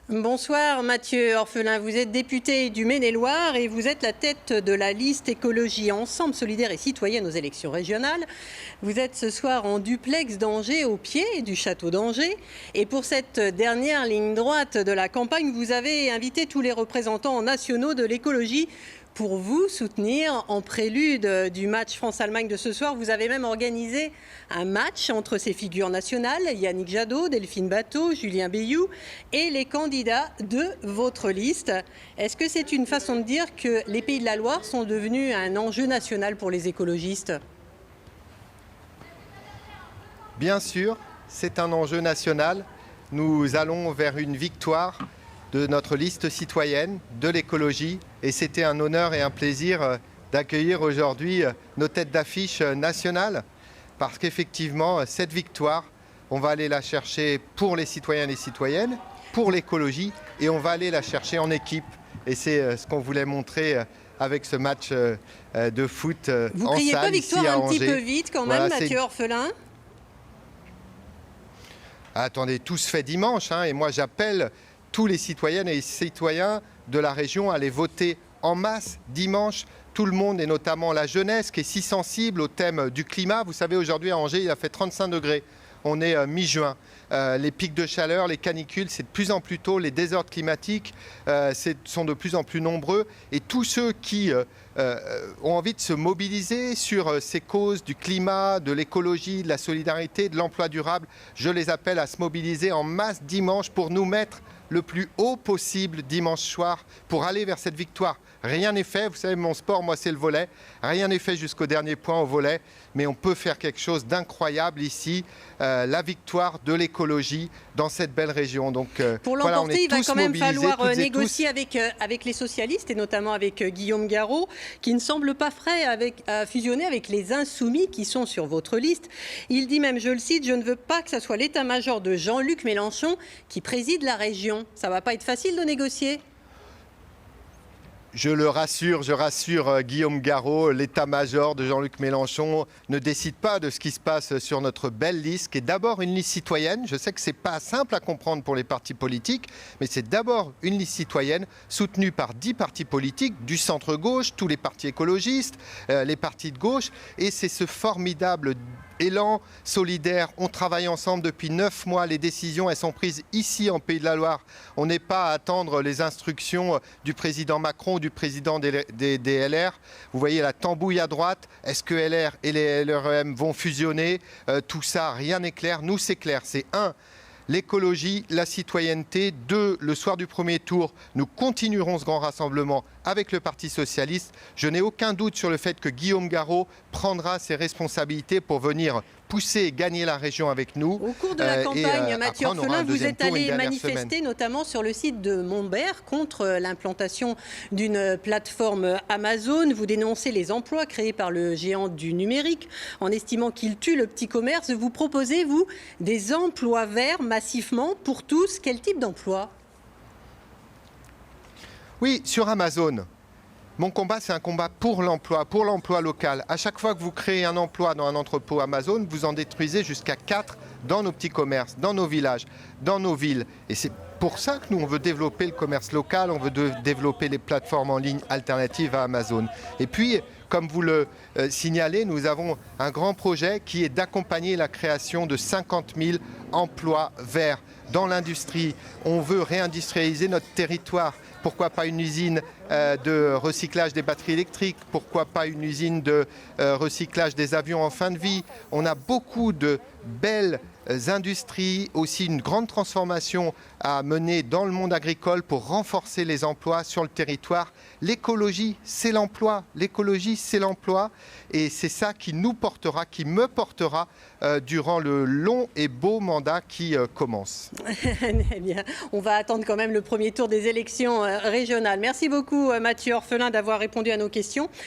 Bonsoir Mathieu Orphelin, vous êtes député du Maine-et-Loire et vous êtes la tête de la liste écologie Ensemble solidaire et citoyenne aux élections régionales. Vous êtes ce soir en duplex d'Angers au pied du château d'Angers et pour cette dernière ligne droite de la campagne, vous avez invité tous les représentants nationaux de l'écologie pour vous soutenir en prélude du match France-Allemagne de ce soir. Vous avez même organisé un match entre ces figures nationales, Yannick Jadot, Delphine Batho, Julien Bayou et les candidats de votre liste. Est-ce que c'est une façon de dire que les Pays de la Loire sont devenus un enjeu national pour les écologistes ? Bien sûr, c'est un enjeu national. Nous allons vers une victoire de notre liste citoyenne, de l'écologie. Et c'était un honneur et un plaisir d'accueillir aujourd'hui nos têtes d'affiche nationales. Parce qu'effectivement, cette victoire, on va aller la chercher pour les citoyens et les citoyennes, pour l'écologie, et on va aller la chercher en équipe. Et c'est ce qu'on voulait montrer avec ce match de foot en salle. Vous ne criez pas victoire un petit peu vite quand même, Mathieu Orphelin ? Attendez, tout se fait dimanche, et moi j'appelle tous les citoyennes et les citoyens de la région à aller voter en masse dimanche. Tout le monde, et notamment la jeunesse, qui est si sensible au thème du climat. Vous savez, aujourd'hui à Angers, il a fait 35 degrés. On est mi-juin. Les pics de chaleur, les canicules, c'est de plus en plus tôt. Les désordres climatiques sont de plus en plus nombreux. Et tous ceux qui ont envie de se mobiliser sur ces causes du climat, de l'écologie, de la solidarité, de l'emploi durable, je les appelle à se mobiliser en masse dimanche pour nous mettre le plus haut possible dimanche soir pour aller vers cette victoire. Rien n'est fait, vous savez, mon sport, moi, c'est le volley. Rien n'est fait jusqu'au dernier point au volley, mais on peut faire quelque chose d'incroyable ici, la victoire de l'écologie dans cette belle région. Donc, pour l'emporter, il va quand même falloir négocier avec les socialistes et notamment avec Guillaume Garot, qui ne semble pas prêt à fusionner avec les insoumis qui sont sur votre liste. Il dit même, je le cite, « Je ne veux pas que ce soit l'état-major de Jean-Luc Mélenchon qui préside la région ». Ça ne va pas être facile de négocier ? Je rassure Guillaume Garot, l'état-major de Jean-Luc Mélenchon ne décide pas de ce qui se passe sur notre belle liste, qui est d'abord une liste citoyenne. Je sais que ce n'est pas simple à comprendre pour les partis politiques, mais c'est d'abord une liste citoyenne soutenue par 10 partis politiques, du centre-gauche, tous les partis écologistes, les partis de gauche, et c'est ce formidable élan solidaire. On travaille ensemble depuis 9 mois. Les décisions, elles sont prises ici en Pays de la Loire. On n'est pas à attendre les instructions du président Macron, du président des LR. Vous voyez la tambouille à droite. Est-ce que LR et les LREM vont fusionner ? Tout ça, rien n'est clair. Nous, c'est clair. C'est 1. L'écologie, la citoyenneté. 2, le soir du premier tour, nous continuerons ce grand rassemblement avec le Parti socialiste. Je n'ai aucun doute sur le fait que Guillaume Garot prendra ses responsabilités pour venir pousser et gagner la région avec nous. Au cours de la campagne, Mathieu Orphelin, vous êtes allé manifester notamment sur le site de Montbert contre l'implantation d'une plateforme Amazon. Vous dénoncez les emplois créés par le géant du numérique en estimant qu'il tue le petit commerce. Vous proposez, vous, des emplois verts massivement pour tous. Quel type d'emploi ? Oui, sur Amazon. Mon combat, c'est un combat pour l'emploi local. À chaque fois que vous créez un emploi dans un entrepôt Amazon, vous en détruisez jusqu'à 4 dans nos petits commerces, dans nos villages, dans nos villes. Et c'est pour ça que nous, on veut développer le commerce local, on veut développer les plateformes en ligne alternatives à Amazon. Et puis, comme vous le signalez, nous avons un grand projet qui est d'accompagner la création de 50 000 emplois verts dans l'industrie. On veut réindustrialiser notre territoire. Pourquoi pas une usine de recyclage des batteries électriques? Pourquoi pas une usine de recyclage des avions en fin de vie? On a beaucoup de belles industries, aussi une grande transformation à mener dans le monde agricole pour renforcer les emplois sur le territoire. L'écologie, c'est l'emploi. L'écologie, c'est l'emploi. Et c'est ça qui nous portera, qui me portera durant le long et beau mandat qui commence. Eh bien, on va attendre quand même le premier tour des élections régionales. Merci beaucoup Mathieu Orphelin d'avoir répondu à nos questions.